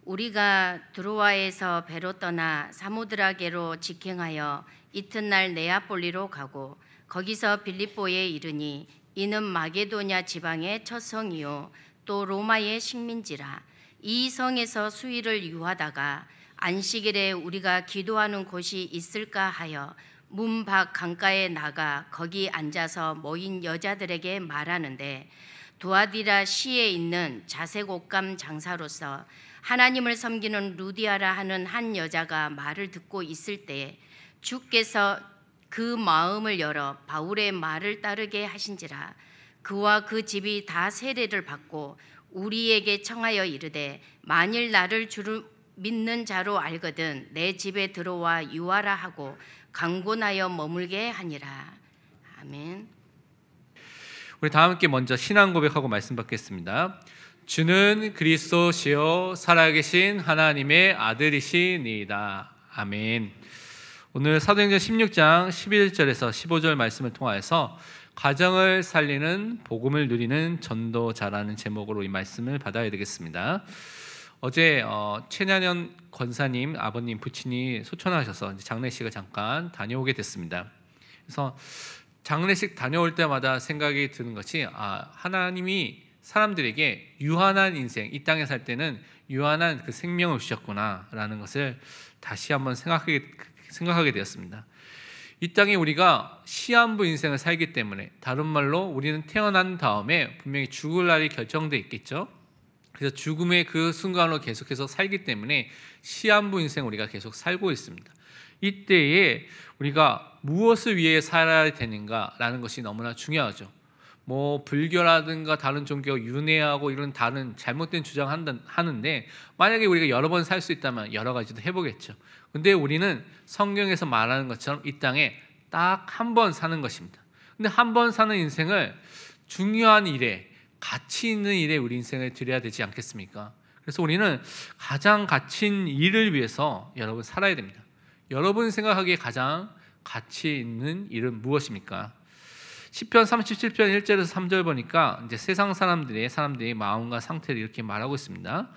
우리가 드로아에서 배로 떠나 사모드라게로 직행하여 이튿날 네아폴리로 가고 거기서 빌립보에 이르니 이는 마게도냐 지방의 첫 성이요 또 로마의 식민지라. 이 성에서 수일을 유하다가 안식일에 우리가 기도하는 곳이 있을까 하여 문 밖 강가에 나가 거기 앉아서 모인 여자들에게 말하는데, 두아디라 시에 있는 자색 옷감 장사로서 하나님을 섬기는 루디아라 하는 한 여자가 말을 듣고 있을 때에 주께서 그 마음을 열어 바울의 말을 따르게 하신지라. 그와 그 집이 다 세례를 받고 우리에게 청하여 이르되, 만일 나를 주를 믿는 자로 알거든 내 집에 들어와 유하라 하고 강권하여 머물게 하니라. 아멘. 우리 다 함께 먼저 신앙 고백하고 말씀 받겠습니다. 주는 그리스도시요 살아계신 하나님의 아들이시니이다. 아멘. 오늘 사도행전 16장 11절에서 15절 말씀을 통하여서 가정을 살리는 복음을 누리는 전도자라는 제목으로 이 말씀을 받아야 되겠습니다. 어제 최년현 권사님 아버님 부친이 소천하셔서 장례식을 잠깐 다녀오게 됐습니다. 그래서 장례식 다녀올 때마다 생각이 드는 것이, 하나님이 사람들에게 유한한 인생, 이 땅에 살 때는 유한한 그 생명을 주셨구나라는 것을 다시 한번 생각하게 되었습니다. 이 땅에 우리가 시한부 인생을 살기 때문에, 다른 말로 우리는 태어난 다음에 분명히 죽을 날이 결정되어 있겠죠. 그래서 죽음의 그 순간으로 계속해서 살기 때문에 시한부 인생 우리가 계속 살고 있습니다. 이때에 우리가 무엇을 위해 살아야 되는가라는 것이 너무나 중요하죠. 불교라든가 다른 종교가 윤회하고 이런 다른 잘못된 주장을 하는데, 만약에 우리가 여러 번 살 수 있다면 여러 가지도 해보겠죠. 근데 우리는 성경에서 말하는 것처럼 이 땅에 딱 한 번 사는 것입니다. 근데 한 번 사는 인생을 중요한 일에, 가치 있는 일에 우리 인생을 드려야 되지 않겠습니까? 그래서 우리는 가장 가치 있는 일을 위해서 여러분 살아야 됩니다. 여러분 생각하기에 가장 가치 있는 일은 무엇입니까? 시편 37편 1절에서 3절 보니까 이제 세상 사람들의 마음과 상태를 이렇게 말하고 있습니다.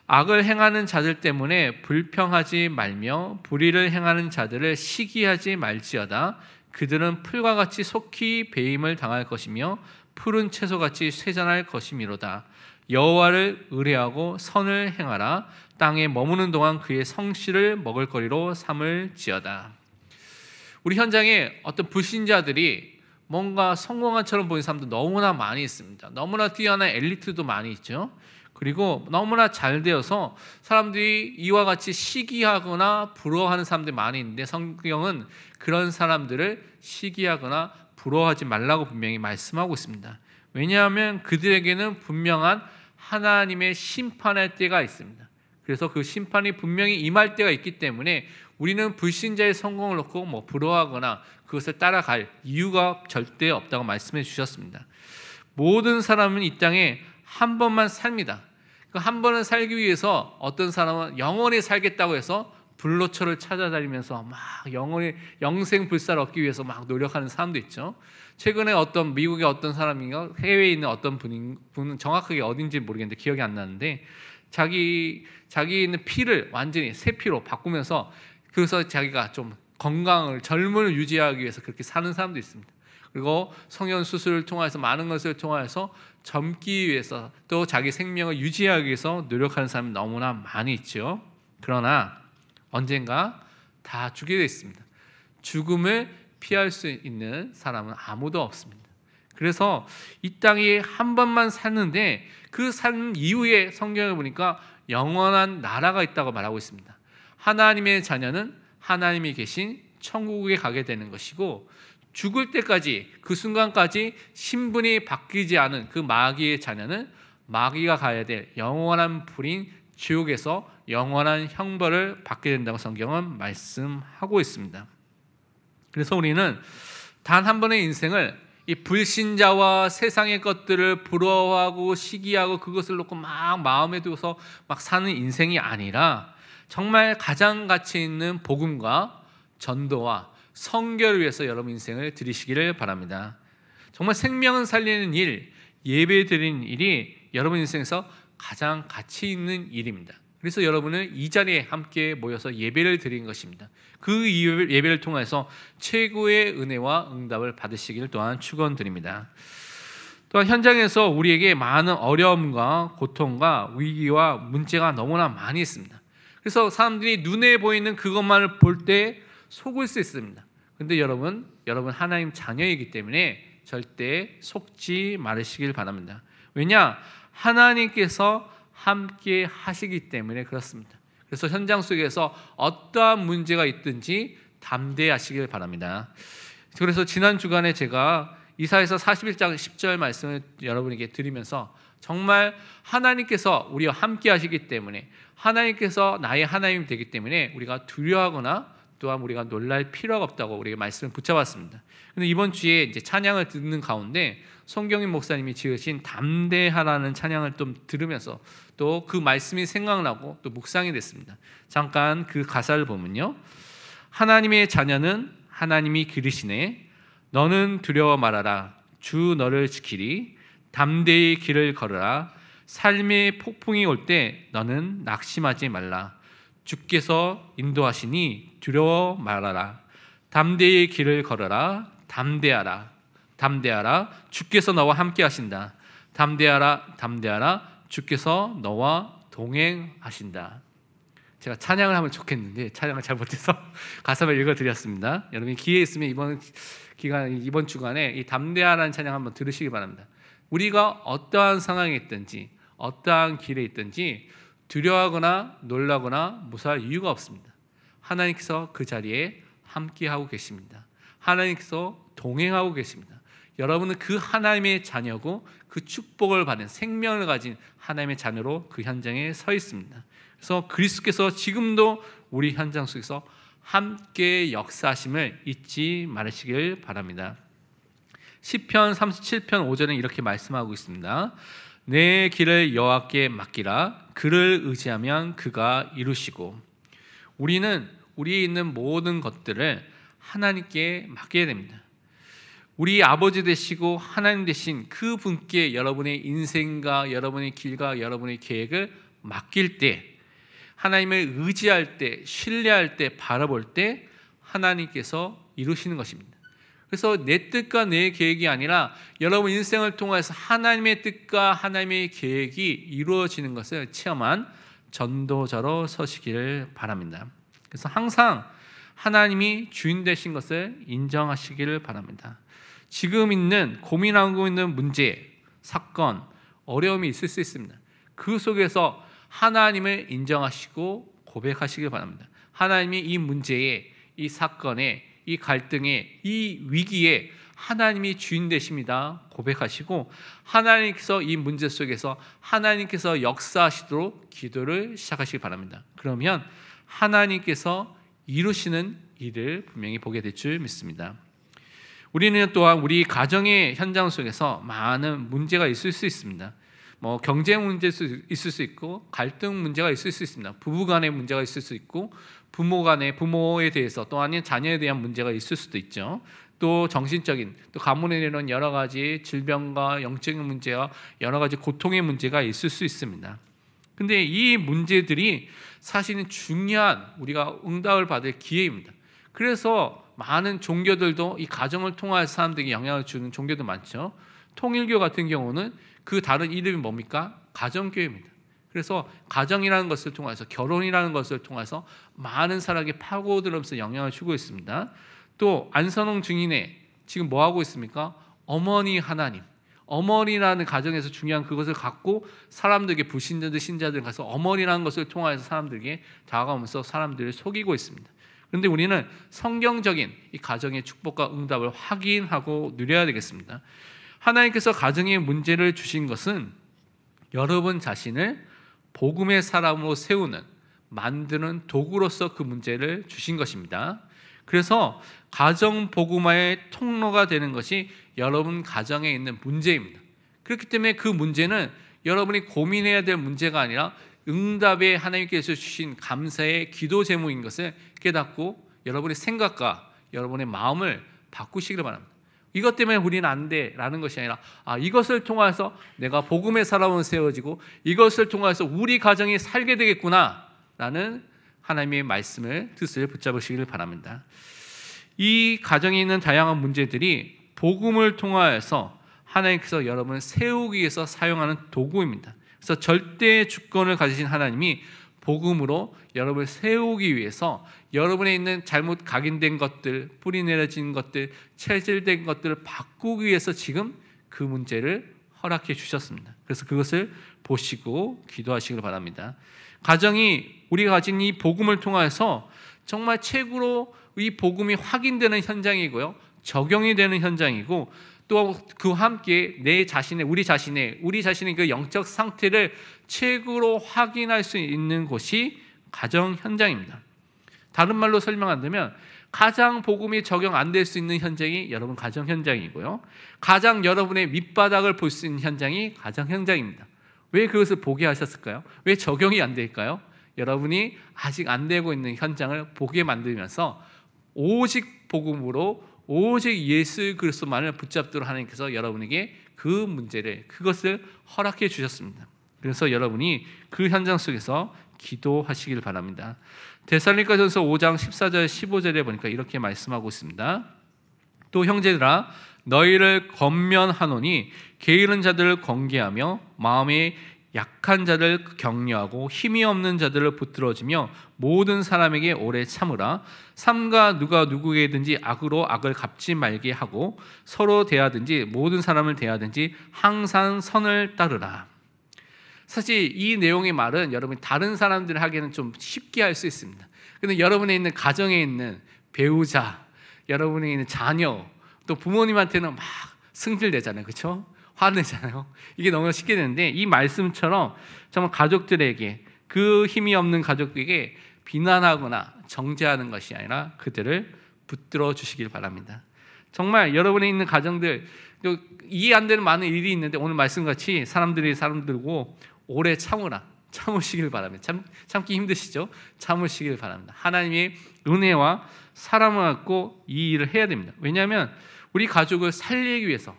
악을 행하는 자들 때문에 불평하지 말며 불의를 행하는 자들을 시기하지 말지어다. 그들은 풀과 같이 속히 배임을 당할 것이며 푸른 채소같이 쇠잔할 것이미로다. 여호와를 의뢰하고 선을 행하라. 땅에 머무는 동안 그의 성실을 먹을거리로 삼을지어다. 우리 현장에 어떤 불신자들이 뭔가 성공한 처럼 보이는 사람도 너무나 많이 있습니다. 너무나 뛰어난 엘리트도 많이 있죠. 그리고 너무나 잘 되어서 사람들이 이와 같이 시기하거나 부러워하는 사람들이 많이 있는데, 성경은 그런 사람들을 시기하거나 부러워하지 말라고 분명히 말씀하고 있습니다. 왜냐하면 그들에게는 분명한 하나님의 심판할 때가 있습니다. 그래서 그 심판이 분명히 임할 때가 있기 때문에 우리는 불신자의 성공을 놓고 부러워하거나 그것을 따라갈 이유가 절대 없다고 말씀해 주셨습니다. 모든 사람은 이 땅에 한 번만 삽니다. 그 한 번을 살기 위해서 어떤 사람은 영원히 살겠다고 해서 불로초를 찾아다니면서 막 영원히 영생불사를 얻기 위해서 막 노력하는 사람도 있죠. 최근에 미국의 어떤 사람인가, 해외에 있는 어떤 분은 정확하게 어딘지 모르겠는데 기억이 안 나는데, 자기 있는 피를 완전히 새 피로 바꾸면서, 그래서 자기가 좀 건강을, 젊음을 유지하기 위해서 그렇게 사는 사람도 있습니다. 그리고 성형 수술을 통해서 많은 것을 통해서 젊기 위해서, 또 자기 생명을 유지하기 위해서 노력하는 사람이 너무나 많이 있죠. 그러나 언젠가 다 죽게 되어 있습니다. 죽음을 피할 수 있는 사람은 아무도 없습니다. 그래서 이 땅에 한 번만 사는데, 그 산 이후에 성경을 보니까 영원한 나라가 있다고 말하고 있습니다. 하나님의 자녀는 하나님이 계신 천국에 가게 되는 것이고, 죽을 때까지, 그 순간까지 신분이 바뀌지 않은 그 마귀의 자녀는 마귀가 가야 될 영원한 불인 지옥에서 영원한 형벌을 받게 된다고 성경은 말씀하고 있습니다. 그래서 우리는 단 한 번의 인생을 이 불신자와 세상의 것들을 부러워하고 시기하고 그것을 놓고 막 마음에 두어서 막 사는 인생이 아니라, 정말 가장 가치 있는 복음과 전도와 성결을 위해서 여러분 인생을 드리시기를 바랍니다. 정말 생명을 살리는 일, 예배 드리는 일이 여러분 인생에서 가장 가치 있는 일입니다. 그래서 여러분은 이 자리에 함께 모여서 예배를 드린 것입니다. 그 예배를 통해서 최고의 은혜와 응답을 받으시기를 또한 축원드립니다. 또한 현장에서 우리에게 많은 어려움과 고통과 위기와 문제가 너무나 많이 있습니다. 그래서 사람들이 눈에 보이는 그것만을 볼 때 속을 수 있습니다. 그런데 여러분 하나님 자녀이기 때문에 절대 속지 말으시길 바랍니다. 왜냐? 하나님께서 함께 하시기 때문에 그렇습니다. 그래서 현장 속에서 어떠한 문제가 있든지 담대하시길 바랍니다. 그래서 지난 주간에 제가 이사야서 41장 10절 말씀을 여러분에게 드리면서 정말 하나님께서 우리와 함께 하시기 때문에, 하나님께서 나의 하나님이 되기 때문에 우리가 두려워하거나 또한 우리가 놀랄 필요가 없다고 우리가 말씀을 붙잡았습니다. 근데 이번 주에 이제 찬양을 듣는 가운데 송경인 목사님이 지으신 담대하라는 찬양을 좀 들으면서 또 그 말씀이 생각나고 또 묵상이 됐습니다. 잠깐 그 가사를 보면요, 하나님의 자녀는 하나님이 기르시네. 너는 두려워 말아라. 주 너를 지키리. 담대히 길을 걸으라. 삶의 폭풍이 올 때 너는 낙심하지 말라. 주께서 인도하시니 두려워 말아라. 담대히 길을 걸어라. 담대하라. 담대하라. 주께서 너와 함께 하신다. 담대하라. 담대하라. 주께서 너와 동행하신다. 제가 찬양을 하면 좋겠는데 찬양을 잘 못해서 가사를 읽어드렸습니다. 여러분이 기회 있으면 이번 주간에 이 담대하라는 찬양 한번 들으시기 바랍니다. 우리가 어떠한 상황에 있든지 어떠한 길에 있든지 두려워하거나 놀라거나 무서워할 이유가 없습니다. 하나님께서 그 자리에 함께하고 계십니다. 하나님께서 동행하고 계십니다. 여러분은 그 하나님의 자녀고 그 축복을 받은 생명을 가진 하나님의 자녀로 그 현장에 서 있습니다. 그래서 그리스도께서 지금도 우리 현장 속에서 함께 역사하심을 잊지 말으시길 바랍니다. 시편 37편 5절은 이렇게 말씀하고 있습니다. 내 길을 여호와께 맡기라. 그를 의지하면 그가 이루시고. 우리는 우리에 있는 모든 것들을 하나님께 맡겨야 됩니다. 우리 아버지 되시고 하나님 되신 그 분께 여러분의 인생과 여러분의 길과 여러분의 계획을 맡길 때, 하나님을 의지할 때, 신뢰할 때, 바라볼 때 하나님께서 이루시는 것입니다. 그래서 내 뜻과 내 계획이 아니라 여러분 인생을 통해서 하나님의 뜻과 하나님의 계획이 이루어지는 것을 체험한 전도자로 서시기를 바랍니다. 그래서 항상 하나님이 주인 되신 것을 인정하시기를 바랍니다. 지금 있는 고민하고 있는 문제, 사건, 어려움이 있을 수 있습니다. 그 속에서 하나님을 인정하시고 고백하시길 바랍니다. 하나님이 이 문제에, 이 사건에, 이 갈등에, 이 위기에 하나님이 주인 되십니다. 고백하시고 하나님께서 이 문제 속에서 하나님께서 역사하시도록 기도를 시작하시기 바랍니다. 그러면 하나님께서 이루시는 일을 분명히 보게 될 줄 믿습니다. 우리는 또한 우리 가정의 현장 속에서 많은 문제가 있을 수 있습니다. 경쟁 문제 있을 수 있고 갈등 문제가 있을 수 있습니다. 부부 간의 문제가 있을 수 있고 부모에 대해서 또 아니면 자녀에 대한 문제가 있을 수도 있죠. 또 정신적인, 또 가문에 이런 여러 가지 질병과 영적인 문제와 여러 가지 고통의 문제가 있을 수 있습니다. 근데 이 문제들이 사실은 중요한 우리가 응답을 받을 기회입니다. 그래서 많은 종교들도 이 가정을 통해서 사람들에게 영향을 주는 종교도 많죠. 통일교 같은 경우는 그 다른 이름이 뭡니까? 가정교회입니다. 그래서 가정이라는 것을 통해서, 결혼이라는 것을 통해서 많은 사람에게 파고들면서 영향을 주고 있습니다. 또 안선홍 증인회 지금 뭐 하고 있습니까? 어머니 하나님, 어머니라는 가정에서 중요한 그것을 갖고 사람들에게, 불신자들 신자들 가서 어머니라는 것을 통해서 사람들에게 다가오면서 사람들을 속이고 있습니다. 그런데 우리는 성경적인 이 가정의 축복과 응답을 확인하고 누려야 되겠습니다. 하나님께서 가정의 문제를 주신 것은 여러분 자신을 복음의 사람으로 세우는, 만드는 도구로서 그 문제를 주신 것입니다. 그래서 가정 복음화의 통로가 되는 것이 여러분 가정에 있는 문제입니다. 그렇기 때문에 그 문제는 여러분이 고민해야 될 문제가 아니라 응답에 하나님께서 주신 감사의 기도 제목인 것을 깨닫고 여러분의 생각과 여러분의 마음을 바꾸시기를 바랍니다. 이것 때문에 우리는 안 돼라는 것이 아니라 이것을 통해서 내가 복음의 사람은 세워지고 이것을 통해서 우리 가정이 살게 되겠구나라는 하나님의 말씀을 뜻을 붙잡으시길 바랍니다. 이 가정에 있는 다양한 문제들이 복음을 통하여서 하나님께서 여러분을 세우기 위해서 사용하는 도구입니다. 그래서 절대의 주권을 가지신 하나님이 복음으로 여러분을 세우기 위해서 여러분에 있는 잘못 각인된 것들, 뿌리 내려진 것들, 체질된 것들을 바꾸기 위해서 지금 그 문제를 허락해 주셨습니다. 그래서 그것을 보시고 기도하시길 바랍니다. 가정이 우리가 가진 이 복음을 통해서 정말 최고로 이 복음이 확인되는 현장이고요, 적용이 되는 현장이고, 또 그와 함께 우리 자신의 그 영적 상태를 최고로 확인할 수 있는 곳이 가정 현장입니다. 다른 말로 설명한다면 가장 복음이 적용 안 될 수 있는 현장이 여러분 가정 현장이고요, 가장 여러분의 밑바닥을 볼 수 있는 현장이 가정 현장입니다. 왜 그것을 보게 하셨을까요? 왜 적용이 안 될까요? 여러분이 아직 안 되고 있는 현장을 보게 만들면서 오직 복음으로 오직 예수 그리스도만을 붙잡도록 하나님께서 여러분에게 그것을 허락해 주셨습니다. 그래서 여러분이 그 현장 속에서 기도하시길 바랍니다. 데살로니가전서 5장 14절 15절에 보니까 이렇게 말씀하고 있습니다. 또 형제들아 너희를 권면하노니 게으른 자들을 권계하며 마음에 약한 자를 격려하고 힘이 없는 자들을 붙들어주며 모든 사람에게 오래 참으라. 삼가 누가 누구에게든지 악으로 악을 갚지 말게 하고 서로 대하든지 모든 사람을 대하든지 항상 선을 따르라. 사실 이 내용의 말은 여러분이 다른 사람들 하기에는 좀 쉽게 할 수 있습니다. 근데 여러분에 있는 가정에 있는 배우자, 여러분에 있는 자녀, 또 부모님한테는 막 승질내잖아요, 그렇죠? 화내잖아요. 이게 너무 쉽게 되는데 이 말씀처럼 정말 가족들에게, 그 힘이 없는 가족에게 비난하거나 정죄하는 것이 아니라 그들을 붙들어 주시길 바랍니다. 정말 여러분에 있는 가정들, 이해 안 되는 많은 일이 있는데 오늘 말씀같이 사람들고 오래 참으시길 바랍니다. 참기 힘드시죠? 참으시길 바랍니다. 하나님의 은혜와 사랑을 갖고 이 일을 해야 됩니다. 왜냐하면 우리 가족을 살리기 위해서,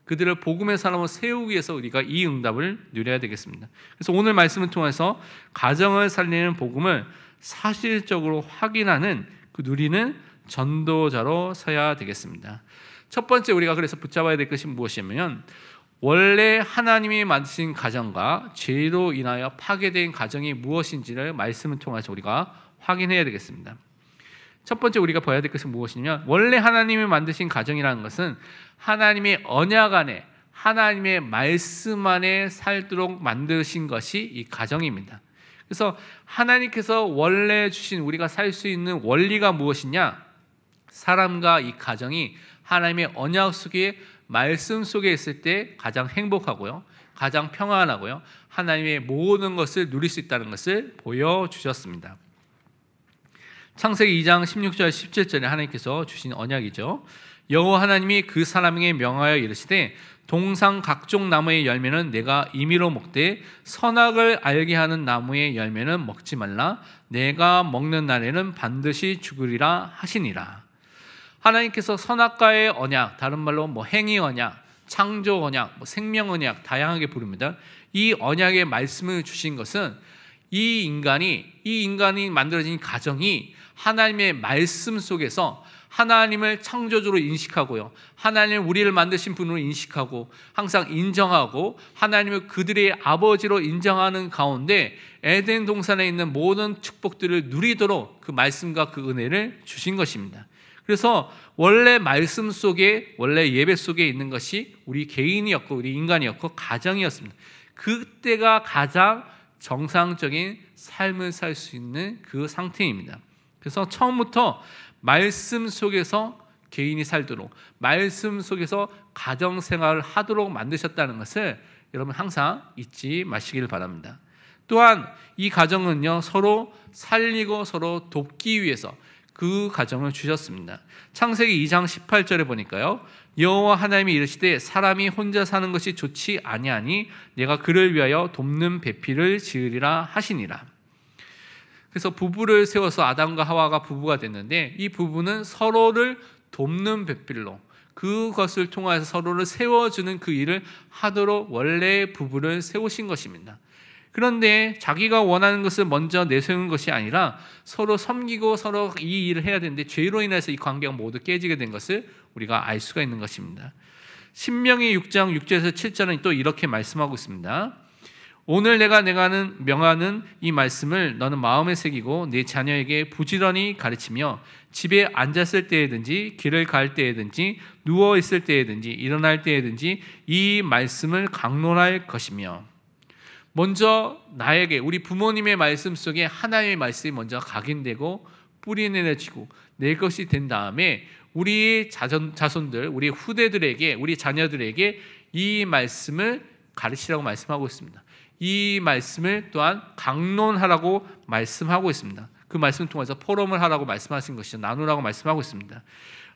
그들을 복음의 사람으로 세우기 위해서 우리가 이 응답을 누려야 되겠습니다. 그래서 오늘 말씀을 통해서 가정을 살리는 복음을 사실적으로 확인하는, 누리는 전도자로 서야 되겠습니다. 첫 번째 우리가 그래서 붙잡아야 될 것이 무엇이냐면, 원래 하나님이 만드신 가정과 죄로 인하여 파괴된 가정이 무엇인지를 말씀을 통해서 우리가 확인해야 되겠습니다. 첫 번째 우리가 봐야 될 것은 무엇이냐면, 원래 하나님이 만드신 가정이라는 것은 하나님의 언약 안에, 하나님의 말씀 안에 살도록 만드신 것이 이 가정입니다. 그래서 하나님께서 원래 주신 우리가 살 수 있는 원리가 무엇이냐? 사람과 이 가정이 하나님의 언약 속에, 말씀 속에 있을 때 가장 행복하고요, 가장 평안하고요, 하나님의 모든 것을 누릴 수 있다는 것을 보여주셨습니다. 창세기 2장 16절 17절에 하나님께서 주신 언약이죠. 여호와 하나님이 그 사람에게 명하여 이르시되 동상 각종 나무의 열매는 내가 임의로 먹되 선악을 알게 하는 나무의 열매는 먹지 말라. 내가 먹는 날에는 반드시 죽으리라 하시니라. 하나님께서 선악과의 언약, 다른 말로 행위 언약, 창조 언약, 생명 언약 다양하게 부릅니다. 이 언약의 말씀을 주신 것은 이 인간이 만들어진 가정이 하나님의 말씀 속에서 하나님을 창조주로 인식하고요, 하나님을 우리를 만드신 분으로 인식하고 항상 인정하고 하나님을 그들의 아버지로 인정하는 가운데 에덴 동산에 있는 모든 축복들을 누리도록 그 말씀과 그 은혜를 주신 것입니다. 그래서 원래 말씀 속에, 원래 예배 속에 있는 것이 우리 개인이었고 우리 인간이었고 가정이었습니다. 그때가 가장 정상적인 삶을 살 수 있는 그 상태입니다. 그래서 처음부터 말씀 속에서 개인이 살도록, 말씀 속에서 가정생활을 하도록 만드셨다는 것을 여러분 항상 잊지 마시길 바랍니다. 또한 이 가정은요, 서로 살리고 서로 돕기 위해서 그 가정을 주셨습니다. 창세기 2장 18절에 보니까요, 여호와 하나님이 이르시되 사람이 혼자 사는 것이 좋지 아니하니 내가 그를 위하여 돕는 배필을 지으리라 하시니라. 그래서 부부를 세워서 아담과 하와가 부부가 됐는데, 이 부부는 서로를 돕는 배필로, 그것을 통하여서 서로를 세워주는 그 일을 하도록 원래 부부를 세우신 것입니다. 그런데 자기가 원하는 것을 먼저 내세우는 것이 아니라 서로 섬기고 서로 이 일을 해야 되는데 죄로 인해서 이 관계가 모두 깨지게 된 것을 우리가 알 수가 있는 것입니다. 신명기 6장 6절에서 7절은 또 이렇게 말씀하고 있습니다. 오늘 내가 명하는 이 말씀을 너는 마음에 새기고 네 자녀에게 부지런히 가르치며 집에 앉았을 때에든지 길을 갈 때에든지 누워 있을 때에든지 일어날 때에든지 이 말씀을 강론할 것이며. 먼저 나에게 우리 부모님의 말씀 속에 하나님의 말씀이 먼저 각인되고 뿌리내려지고 내 것이 된 다음에 우리 자손들, 우리 후대들에게, 우리 자녀들에게 이 말씀을 가르치라고 말씀하고 있습니다. 이 말씀을 또한 강론하라고 말씀하고 있습니다. 그 말씀을 통해서 포럼을 하라고 말씀하신 것이죠. 나누라고 말씀하고 있습니다.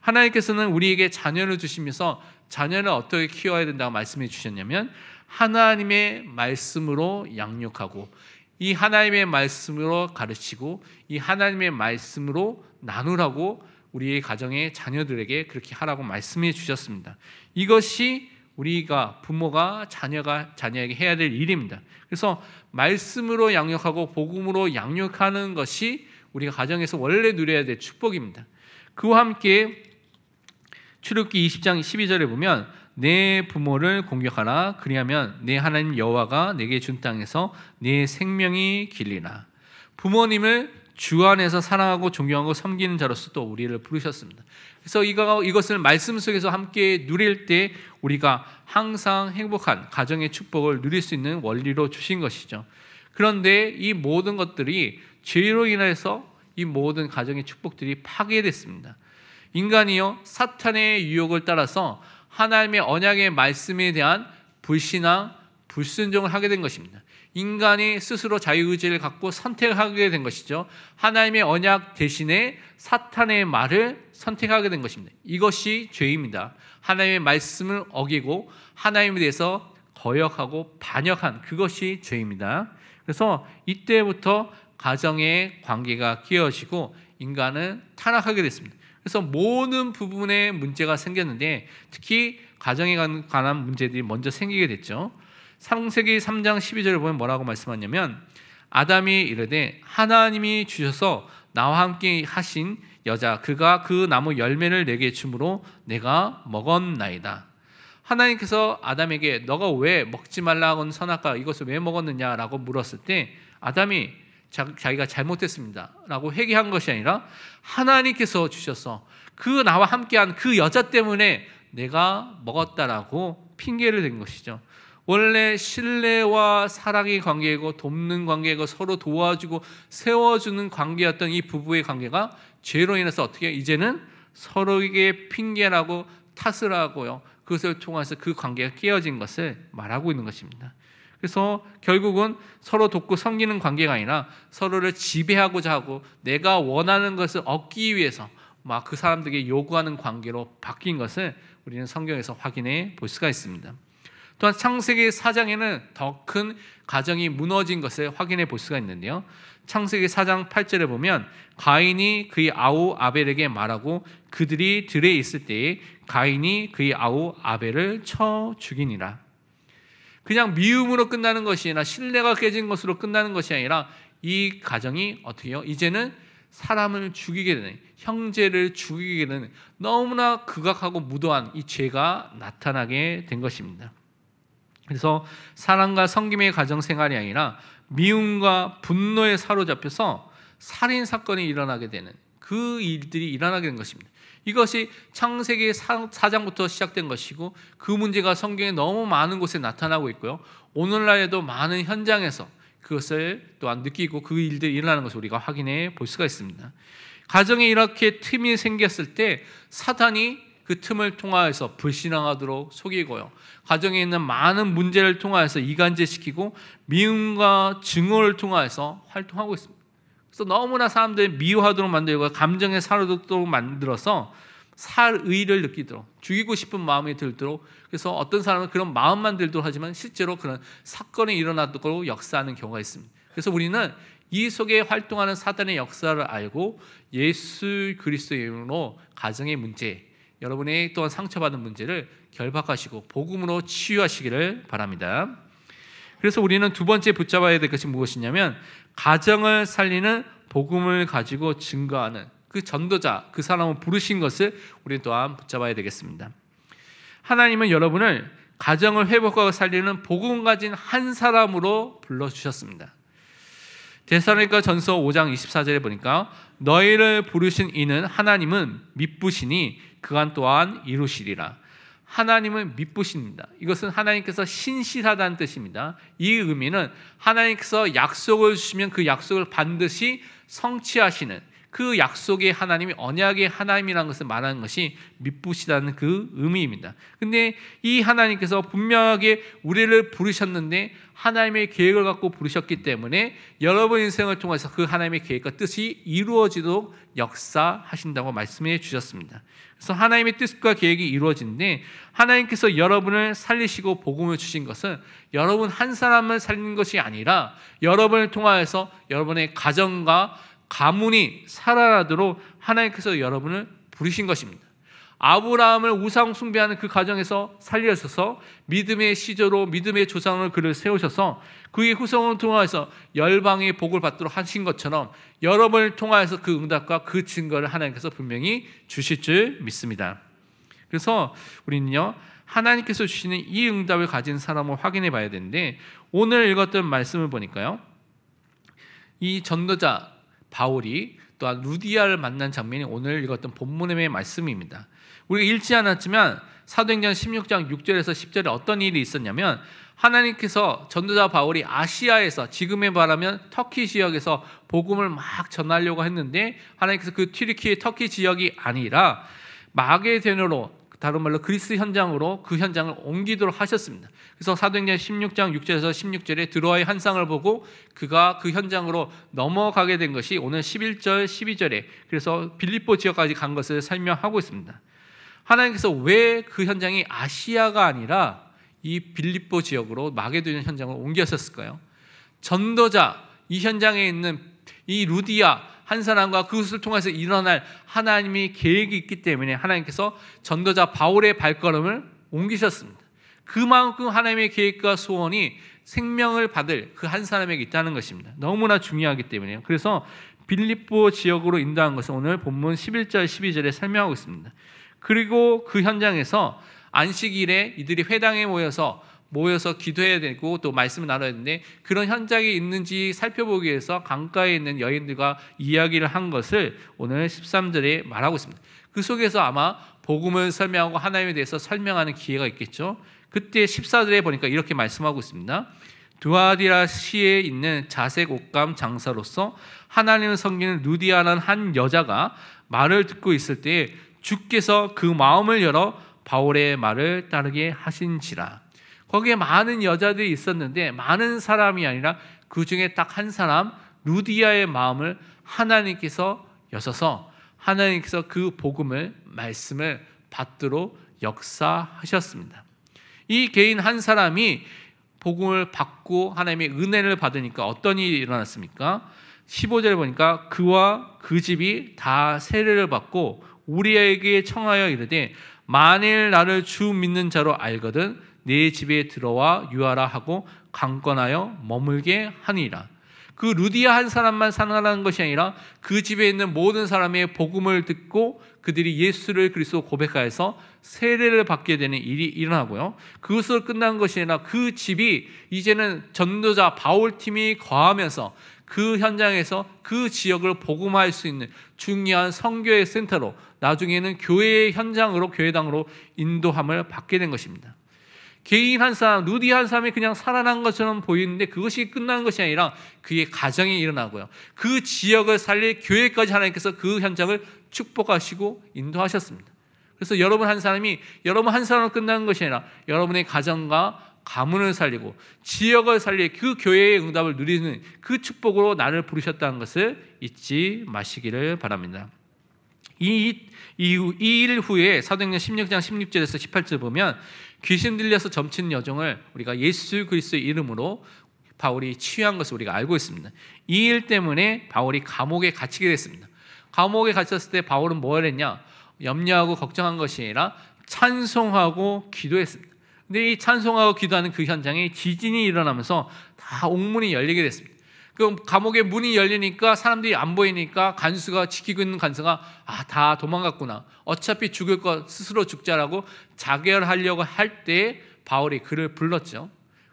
하나님께서는 우리에게 자녀를 주시면서 자녀를 어떻게 키워야 된다고 말씀해 주셨냐면 하나님의 말씀으로 양육하고 이 하나님의 말씀으로 가르치고 이 하나님의 말씀으로 나누라고 우리의 가정의 자녀들에게 그렇게 하라고 말씀해 주셨습니다. 이것이 우리가 부모가 자녀에게 해야 될 일입니다. 그래서 말씀으로 양육하고 복음으로 양육하는 것이 우리가 가정에서 원래 누려야 될 축복입니다. 그와 함께 출애굽기 20장 12절에 보면 내 부모를 공경하라 그리하면 내 하나님 여호와가 내게 준 땅에서 내 생명이 길리라. 부모님을 주 안에서 사랑하고 존경하고 섬기는 자로서 또 우리를 부르셨습니다. 그래서 이것을 말씀 속에서 함께 누릴 때 우리가 항상 행복한 가정의 축복을 누릴 수 있는 원리로 주신 것이죠. 그런데 이 모든 것들이 죄로 인해서 이 모든 가정의 축복들이 파괴됐습니다. 인간이요 사탄의 유혹을 따라서 하나님의 언약의 말씀에 대한 불신앙, 불순종을 하게 된 것입니다. 인간이 스스로 자유의지를 갖고 선택하게 된 것이죠. 하나님의 언약 대신에 사탄의 말을 선택하게 된 것입니다. 이것이 죄입니다. 하나님의 말씀을 어기고 하나님에 대해서 거역하고 반역한 그것이 죄입니다. 그래서 이때부터 가정의 관계가 깨어지고 인간은 타락하게 됐습니다. 그래서 모든 부분에 문제가 생겼는데 특히 가정에 관한 문제들이 먼저 생기게 됐죠. 창세기 3장 12절을 보면 뭐라고 말씀하냐면 아담이 이르되 하나님이 주셔서 나와 함께 하신 여자 그가 그 나무 열매를 내게 주므로 내가 먹었나이다. 하나님께서 아담에게 너가 왜 먹지 말라고 한 선악과 이것을 왜 먹었느냐라고 물었을 때 아담이 자기가 잘못했습니다 라고 회개한 것이 아니라 하나님께서 주셔서 그 나와 함께한 그 여자 때문에 내가 먹었다라고 핑계를 댄 것이죠. 원래 신뢰와 사랑의 관계이고 돕는 관계이고 서로 도와주고 세워주는 관계였던 이 부부의 관계가 죄로 인해서 어떻게 이제는 서로에게 핑계라고 탓을 하고요. 그것을 통해서 그 관계가 깨어진 것을 말하고 있는 것입니다. 그래서 결국은 서로 돕고 섬기는 관계가 아니라 서로를 지배하고자 하고 내가 원하는 것을 얻기 위해서 막 그 사람들에게 요구하는 관계로 바뀐 것을 우리는 성경에서 확인해 볼 수가 있습니다. 또한 창세기 4장에는 더 큰 가정이 무너진 것을 확인해 볼 수가 있는데요. 창세기 4장 8절에 보면 가인이 그의 아우 아벨에게 말하고 그들이 들에 있을 때에 가인이 그의 아우 아벨을 쳐 죽이니라. 그냥 미움으로 끝나는 것이 아니라 신뢰가 깨진 것으로 끝나는 것이 아니라 이 가정이 어떻게 해요? 이제는 사람을 죽이게 되는, 형제를 죽이게 되는 너무나 극악하고 무도한 이 죄가 나타나게 된 것입니다. 그래서 사랑과 섬김의 가정 생활이 아니라 미움과 분노에 사로잡혀서 살인 사건이 일어나게 되는 그 일들이 일어나게 된 것입니다. 이것이 창세기 4장부터 시작된 것이고 그 문제가 성경에 너무 많은 곳에 나타나고 있고요. 오늘날에도 많은 현장에서 그것을 또한 느끼고 그 일들이 일어나는 것을 우리가 확인해 볼 수가 있습니다. 가정에 이렇게 틈이 생겼을 때 사탄이 그 틈을 통하여서 불신앙하도록 속이고요. 가정에 있는 많은 문제를 통하여서 이간질시키고 미움과 증오를 통하여서 활동하고 있습니다. 그래서 너무나 사람들이 미워하도록 만들고 감정에 사로잡도록 만들어서 살의를 느끼도록 죽이고 싶은 마음이 들도록 그래서 어떤 사람은 그런 마음만 들도록 하지만 실제로 그런 사건이 일어나도록 역사하는 경우가 있습니다. 그래서 우리는 이 속에 활동하는 사단의 역사를 알고 예수 그리스도의 이름으로 가정의 문제 여러분의 또한 상처받은 문제를 결박하시고 복음으로 치유하시기를 바랍니다. 그래서 우리는 두 번째 붙잡아야 될 것이 무엇이냐면 가정을 살리는 복음을 가지고 증거하는 그 전도자, 그 사람을 부르신 것을 우리는 또한 붙잡아야 되겠습니다. 하나님은 여러분을 가정을 회복하고 살리는 복음 가진 한 사람으로 불러주셨습니다. 데살로니가 전서 5장 24절에 보니까 너희를 부르신 이는 하나님은 미쁘시니 그간 또한 이루시리라. 하나님은 미쁘십니다. 이것은 하나님께서 신실하다는 뜻입니다. 이 의미는 하나님께서 약속을 주시면 그 약속을 반드시 성취하시는 그 약속의 하나님이 언약의 하나님이라는 것을 말하는 것이 미쁘시다는 그 의미입니다. 근데 이 하나님께서 분명하게 우리를 부르셨는데 하나님의 계획을 갖고 부르셨기 때문에 여러분 인생을 통해서 그 하나님의 계획과 뜻이 이루어지도록 역사하신다고 말씀해 주셨습니다. 그래서 하나님의 뜻과 계획이 이루어지는데 하나님께서 여러분을 살리시고 복음을 주신 것은 여러분 한 사람을 살리는 것이 아니라 여러분을 통하여서 여러분의 가정과 가문이 살아나도록 하나님께서 여러분을 부르신 것입니다. 아브라함을 우상 숭배하는 그 가정에서 살려셔서 믿음의 시조로 믿음의 조상으로 그를 세우셔서 그의 후손을 통하여서 열방의 복을 받도록 하신 것처럼 여러분을 통하여서 그 응답과 그 증거를 하나님께서 분명히 주실 줄 믿습니다. 그래서 우리는요 하나님께서 주시는 이 응답을 가진 사람을 확인해 봐야 되는데 오늘 읽었던 말씀을 보니까요 이 전도자 바울이 또한 루디아를 만난 장면이 오늘 읽었던 본문의 말씀입니다. 우리가 읽지 않았지만 사도행전 16장 6절에서 10절에 어떤 일이 있었냐면 하나님께서 전도자 바울이 아시아에서 지금에 말하면 터키 지역에서 복음을 막 전하려고 했는데 하나님께서 그 튀르키예 터키 지역이 아니라 마게도냐로 다른 말로 그리스 현장으로 그 현장을 옮기도록 하셨습니다. 그래서 사도행전 16장 6절에서 16절에 드로아의 환상을 보고 그가 그 현장으로 넘어가게 된 것이 오늘 11절 12절에 그래서 빌립보 지역까지 간 것을 설명하고 있습니다. 하나님께서 왜 그 현장이 아시아가 아니라 이 빌립보 지역으로 마게도냐 현장을 옮겼었을까요? 전도자 이 현장에 있는 이 루디아 한 사람과 그것을 통해서 일어날 하나님의 계획이 있기 때문에 하나님께서 전도자 바울의 발걸음을 옮기셨습니다. 그만큼 하나님의 계획과 소원이 생명을 받을 그 한 사람에게 있다는 것입니다. 너무나 중요하기 때문에요. 그래서 빌립보 지역으로 인도한 것은 오늘 본문 11절 12절에 설명하고 있습니다. 그리고 그 현장에서 안식일에 이들이 회당에 모여서 기도해야 되고 또 말씀을 나눠야 되는데 그런 현장이 있는지 살펴보기 위해서 강가에 있는 여인들과 이야기를 한 것을 오늘 13절에 말하고 있습니다. 그 속에서 아마 복음을 설명하고 하나님에 대해서 설명하는 기회가 있겠죠. 그때 14절에 보니까 이렇게 말씀하고 있습니다. 두아디라시에 있는 자색 옷감 장사로서 하나님을 섬기는 루디아라는 한 여자가 말을 듣고 있을 때에 주께서 그 마음을 열어 바울의 말을 따르게 하신지라. 거기에 많은 여자들이 있었는데 많은 사람이 아니라 그 중에 딱 한 사람 루디아의 마음을 하나님께서 여셔서 하나님께서 그 복음을 말씀을 받도록 역사하셨습니다. 이 개인 한 사람이 복음을 받고 하나님의 은혜를 받으니까 어떤 일이 일어났습니까? 15절에 보니까 그와 그 집이 다 세례를 받고 우리에게 청하여 이르되 만일 나를 주 믿는 자로 알거든 내 집에 들어와 유하라 하고 강권하여 머물게 하니라. 그 루디아 한 사람만 살아나는 것이 아니라 그 집에 있는 모든 사람의 복음을 듣고 그들이 예수를 그리스도 고백하여서 세례를 받게 되는 일이 일어나고요. 그것으로 끝난 것이 아니라 그 집이 이제는 전도자 바울팀이 거하면서 그 현장에서 그 지역을 복음화할 수 있는 중요한 선교의 센터로 나중에는 교회의 현장으로 교회당으로 인도함을 받게 된 것입니다. 개인 한 사람, 루디 한 사람이 그냥 살아난 것처럼 보이는데 그것이 끝난 것이 아니라 그의 가정이 일어나고요. 그 지역을 살릴 교회까지 하나님께서 그 현장을 축복하시고 인도하셨습니다. 그래서 여러분 한 사람으로 끝난 것이 아니라 여러분의 가정과 가문을 살리고 지역을 살릴 그 교회의 응답을 누리는 그 축복으로 나를 부르셨다는 것을 잊지 마시기를 바랍니다. 이 일 후에 사도행전 16장 16절에서 18절 보면 귀신 들려서 점치는 여종을 우리가 예수 그리스도의 이름으로 바울이 치유한 것을 우리가 알고 있습니다. 이 일 때문에 바울이 감옥에 갇히게 됐습니다. 감옥에 갇혔을 때 바울은 뭘 했냐? 염려하고 걱정한 것이 아니라 찬송하고 기도했습니다. 근데 이 찬송하고 기도하는 그 현장에 지진이 일어나면서 다 옥문이 열리게 됐습니다. 그 감옥의 문이 열리니까 사람들이 안 보이니까 간수가 지키고 있는 간수가 다 도망갔구나. 어차피 죽을 것 스스로 죽자라고 자결하려고 할 때 바울이 그를 불렀죠.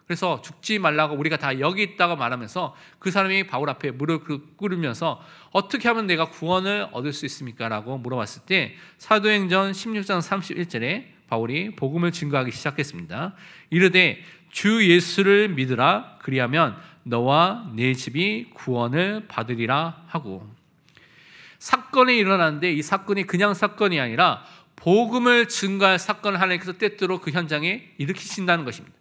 그래서 죽지 말라고 우리가 다 여기 있다고 말하면서 그 사람이 바울 앞에 무릎 꿇으면서 어떻게 하면 내가 구원을 얻을 수 있습니까? 라고 물어봤을 때 사도행전 16장 31절에 바울이 복음을 증거하기 시작했습니다. 이르되 주 예수를 믿으라. 그리하면 너와 네 집이 구원을 받으리라 하고, 사건이 일어났는데 이 사건이 그냥 사건이 아니라 복음을 증거할 사건을 하나님께서 때때로 그 현장에 일으키신다는 것입니다.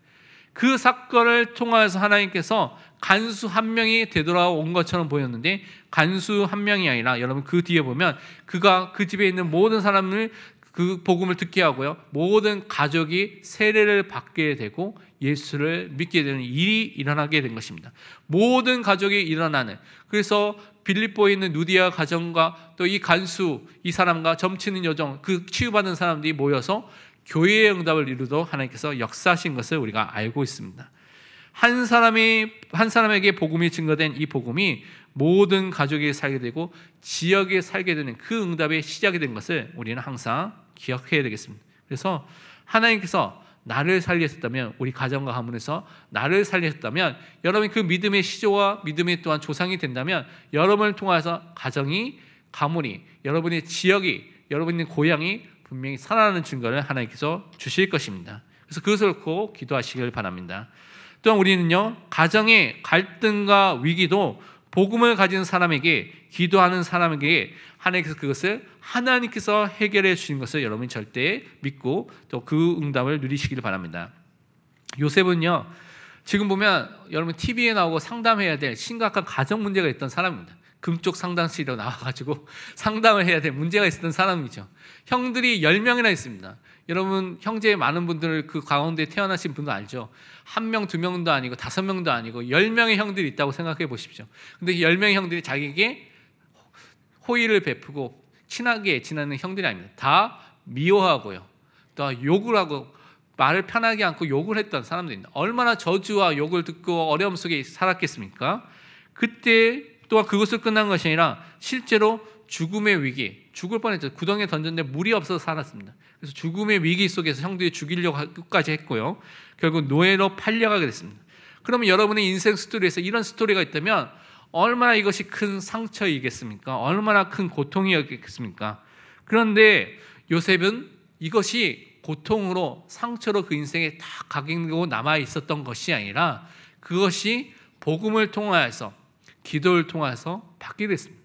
그 사건을 통하여서 하나님께서 간수 한 명이 되돌아온 것처럼 보였는데 간수 한 명이 아니라 여러분 그 뒤에 보면 그가 그 집에 있는 모든 사람을 그 복음을 듣게 하고요, 모든 가족이 세례를 받게 되고 예수를 믿게 되는 일이 일어나게 된 것입니다. 모든 가족이 일어나는, 그래서 빌립보에 있는 누디아 가정과 또 이 간수 이 사람과 점치는 여정, 그 치유받은 사람들이 모여서 교회의 응답을 이루도록 하나님께서 역사하신 것을 우리가 알고 있습니다. 한 사람에게 복음이 증거된 이 복음이 모든 가족이 살게 되고 지역에 살게 되는 그 응답의 시작이 된 것을 우리는 항상 기억해야 되겠습니다. 그래서 하나님께서 나를 살리셨다면, 우리 가정과 가문에서 나를 살리셨다면, 여러분이 그 믿음의 시조와 믿음의 또한 조상이 된다면 여러분을 통해서 가정이, 가문이, 여러분의 지역이, 여러분의 고향이 분명히 살아나는 증거를 하나님께서 주실 것입니다. 그래서 그것을 놓고 기도하시길 바랍니다. 또한 우리는요, 가정의 갈등과 위기도 복음을 가진 사람에게, 기도하는 사람에게 하나님께서 그것을 하나님께서 해결해 주신 것을 여러분이 절대 믿고 또 그 응답을 누리시길 바랍니다. 요셉은요, 지금 보면 여러분 TV에 나오고 상담해야 될 심각한 가정 문제가 있던 사람입니다. 금쪽 상담실로 나와가지고 상담을 해야 될 문제가 있었던 사람이죠. 형들이 10명이나 있습니다. 여러분 형제 많은 분들 그 가운데 태어나신 분도 알죠. 1명, 2명도 아니고 5명도 아니고 10명의 형들이 있다고 생각해 보십시오. 근데 10명의 형들이 자기에게 호의를 베푸고 친하게 지내는 형들이 아닙니다. 다 미워하고요, 또 욕을 하고 말을 편하게 않고 욕을 했던 사람들입니다. 얼마나 저주와 욕을 듣고 어려움 속에 살았겠습니까? 그때 또한 그것을 끝난 것이 아니라 실제로 죽음의 위기, 죽을 뻔했죠. 구덩이에 던졌는데 물이 없어서 살았습니다. 그래서 죽음의 위기 속에서 형들이 죽이려고 끝까지 했고요, 결국 노예로 팔려가게 됐습니다. 그러면 여러분의 인생 스토리에서 이런 스토리가 있다면 얼마나 이것이 큰 상처이겠습니까? 얼마나 큰 고통이었겠습니까? 그런데 요셉은 이것이 고통으로, 상처로 그 인생에 다 각인되고 남아 있었던 것이 아니라 그것이 복음을 통하여서, 기도를 통해서 받게 됐습니다.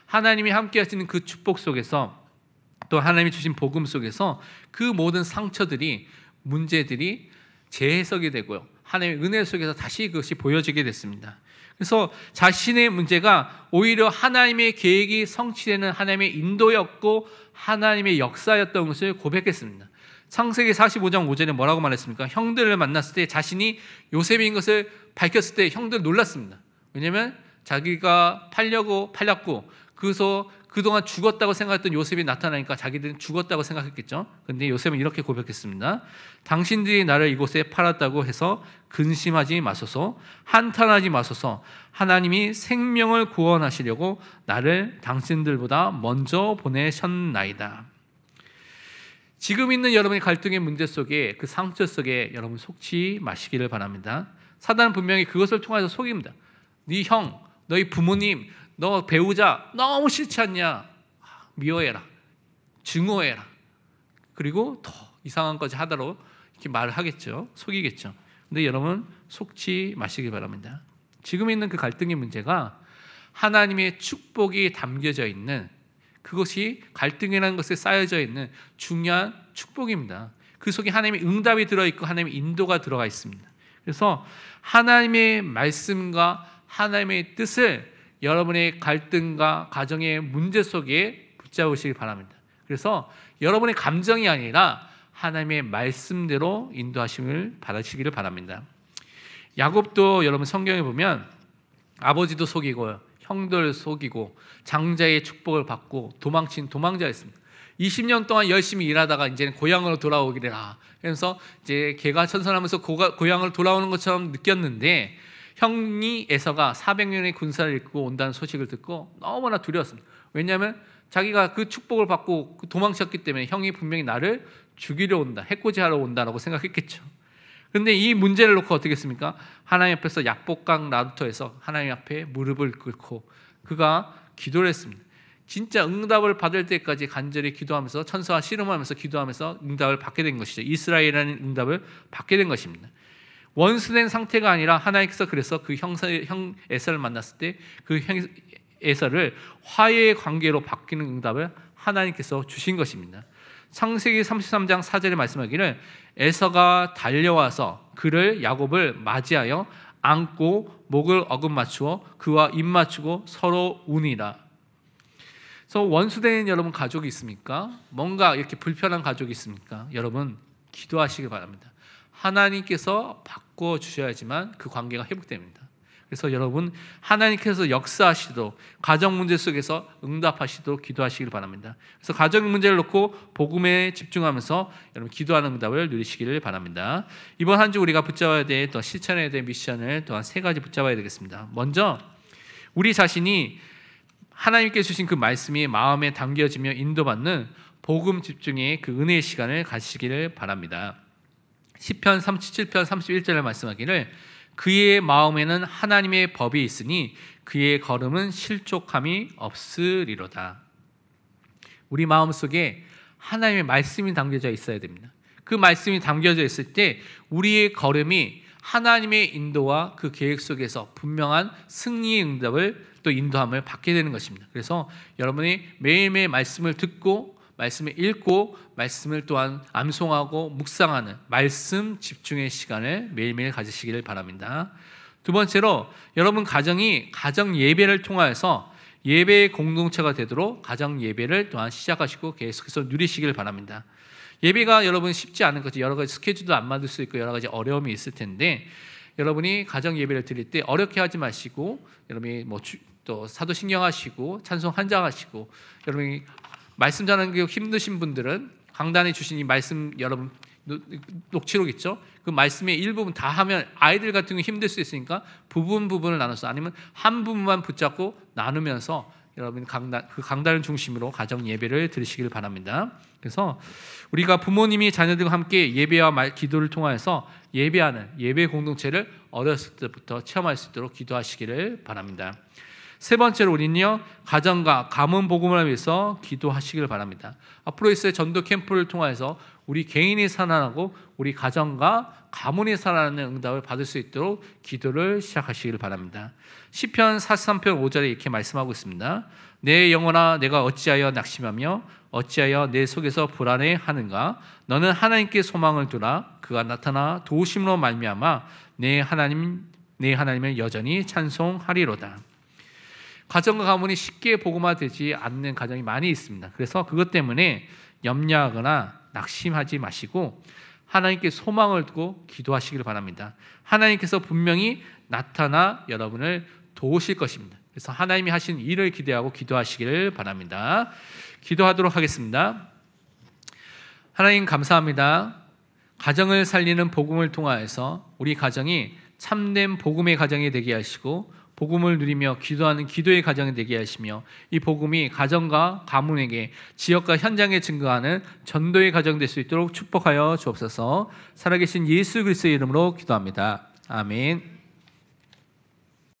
하나님이 함께 하시는 그 축복 속에서, 또 하나님이 주신 복음 속에서 그 모든 상처들이, 문제들이 재해석이 되고요, 하나님의 은혜 속에서 다시 그것이 보여지게 됐습니다. 그래서 자신의 문제가 오히려 하나님의 계획이 성취되는 하나님의 인도였고 하나님의 역사였던 것을 고백했습니다. 창세기 45장 5절에 뭐라고 말했습니까? 형들을 만났을 때 자신이 요셉인 것을 밝혔을 때 형들 놀랐습니다. 왜냐하면 자기가 팔렸고 그래서 그동안 죽었다고 생각했던 요셉이 나타나니까 자기들은 죽었다고 생각했겠죠. 그런데 요셉은 이렇게 고백했습니다. 당신들이 나를 이곳에 팔았다고 해서 근심하지 마소서, 한탄하지 마소서. 하나님이 생명을 구원하시려고 나를 당신들보다 먼저 보내셨나이다. 지금 있는 여러분의 갈등의 문제 속에, 그 상처 속에 여러분 속지 마시기를 바랍니다. 사단은 분명히 그것을 통해서 속입니다. 네 형, 너희 부모님, 너 배우자 너무 싫지 않냐? 미워해라, 증오해라, 그리고 더 이상한 것까지 하도록 이렇게 말을 하겠죠. 속이겠죠. 근데 여러분 속지 마시기 바랍니다. 지금 있는 그 갈등의 문제가 하나님의 축복이 담겨져 있는, 그것이 갈등이라는 것에 쌓여져 있는 중요한 축복입니다. 그 속에 하나님의 응답이 들어있고 하나님의 인도가 들어가 있습니다. 그래서 하나님의 말씀과 하나님의 뜻을 여러분의 갈등과 가정의 문제 속에 붙잡으시기 바랍니다. 그래서 여러분의 감정이 아니라 하나님의 말씀대로 인도하심을 받으시기를 바랍니다. 야곱도 여러분 성경에 보면 아버지도 속이고 형들 속이고 장자의 축복을 받고 도망친 도망자였습니다. 20년 동안 열심히 일하다가 이제는 고향으로 돌아오기라. 그래서 이제 개가 천선하면서 고향으로 돌아오는 것처럼 느꼈는데 형이 에서가 400년의 군사를 이끌고 온다는 소식을 듣고 너무나 두려웠습니다. 왜냐하면 자기가 그 축복을 받고 도망쳤기 때문에 형이 분명히 나를 죽이려 온다, 해코지하러 온다라고 생각했겠죠. 그런데 이 문제를 놓고 어떻게 했습니까? 하나님 앞에서 약복강 나루터에서 하나님 앞에 무릎을 꿇고 그가 기도를 했습니다. 진짜 응답을 받을 때까지 간절히 기도하면서 천사와 씨름하면서 기도하면서 응답을 받게 된 것이죠. 이스라엘이라는 응답을 받게 된 것입니다. 원수된 상태가 아니라 하나님께서 그래서 그 형 에서를 만났을 때 그 형 에서를 화해의 관계로 바뀌는 응답을 하나님께서 주신 것입니다. 창세기 33장 4절에 말씀하기를 에서가 달려와서 그를 야곱을 맞이하여 안고 목을 어금 맞추어 그와 입 맞추고 서로 우니라. 그래서 원수된 여러분 가족이 있습니까? 뭔가 이렇게 불편한 가족이 있습니까? 여러분 기도하시기 바랍니다. 하나님께서 바꿔 주셔야지만 그 관계가 회복됩니다. 그래서 여러분 하나님께서 역사하시도록 가정 문제 속에서 응답하시도록 기도하시길 바랍니다. 그래서 가정 문제를 놓고 복음에 집중하면서 여러분 기도하는 응답을 누리시기를 바랍니다. 이번 한 주 우리가 붙잡아야 될 또 실천해야 될 미션을 또한 3가지 붙잡아야 되겠습니다. 먼저 우리 자신이 하나님께 주신 그 말씀이 마음에 담겨지며 인도받는 복음 집중의 그 은혜의 시간을 가지시기를 바랍니다. 시편 37편 31절에 말씀하기를 그의 마음에는 하나님의 법이 있으니 그의 걸음은 실족함이 없으리로다. 우리 마음속에 하나님의 말씀이 담겨져 있어야 됩니다. 그 말씀이 담겨져 있을 때 우리의 걸음이 하나님의 인도와 그 계획 속에서 분명한 승리의 응답을 또 인도함을 받게 되는 것입니다. 그래서 여러분이 매일매일 말씀을 듣고 말씀을 읽고 말씀을 또한 암송하고 묵상하는 말씀 집중의 시간을 매일매일 가지시기를 바랍니다. 두 번째로 여러분 가정이 가정 예배를 통하여서 예배의 공동체가 되도록 가정 예배를 또한 시작하시고 계속해서 누리시기를 바랍니다. 예배가 여러분 쉽지 않은 거죠. 여러 가지 스케줄도 안 맞을 수 있고 여러 가지 어려움이 있을 텐데 여러분이 가정 예배를 드릴 때 어렵게 하지 마시고 여러분이 또 사도신경 하시고 찬송 한장하시고 여러분이 말씀 전하는 게 힘드신 분들은 강단에 주신 이 말씀 여러분 녹취록 있죠? 그 말씀의 일부분 다 하면 아이들 같은 경우 힘들 수 있으니까 부분을 나눠서 아니면 한 부분만 붙잡고 나누면서 여러분 그 강단을 중심으로 가정 예배를 드리시길 바랍니다. 그래서 우리가 부모님이 자녀들과 함께 예배와 기도를 통하여서 예배하는 예배 공동체를 어렸을 때부터 체험할 수 있도록 기도하시기를 바랍니다. 세 번째로 우리는요 가정과 가문 복음을 위해서 기도하시길 바랍니다. 앞으로 있을 전도 캠프를 통해서 우리 개인이 살아나고 우리 가정과 가문이 살아나는 응답을 받을 수 있도록 기도를 시작하시길 바랍니다. 시편 43편 5절에 이렇게 말씀하고 있습니다. 내 영혼아 내가 어찌하여 낙심하며 어찌하여 내 속에서 불안해하는가? 너는 하나님께 소망을 두라. 그가 나타나 도우심으로 말미암아 내 하나님을 여전히 찬송하리로다. 가정과 가문이 쉽게 복음화되지 않는 가정이 많이 있습니다. 그래서 그것 때문에 염려하거나 낙심하지 마시고 하나님께 소망을 두고 기도하시길 바랍니다. 하나님께서 분명히 나타나 여러분을 도우실 것입니다. 그래서 하나님이 하신 일을 기대하고 기도하시기를 바랍니다. 기도하도록 하겠습니다. 하나님 감사합니다. 가정을 살리는 복음을 통하여서 우리 가정이 참된 복음의 가정이 되게 하시고 복음을 누리며 기도하는 기도의 가정이 되게 하시며 이 복음이 가정과 가문에게 지역과 현장에 증거하는 전도의 가정 될 수 있도록 축복하여 주옵소서. 살아계신 예수 그리스도의 이름으로 기도합니다. 아멘.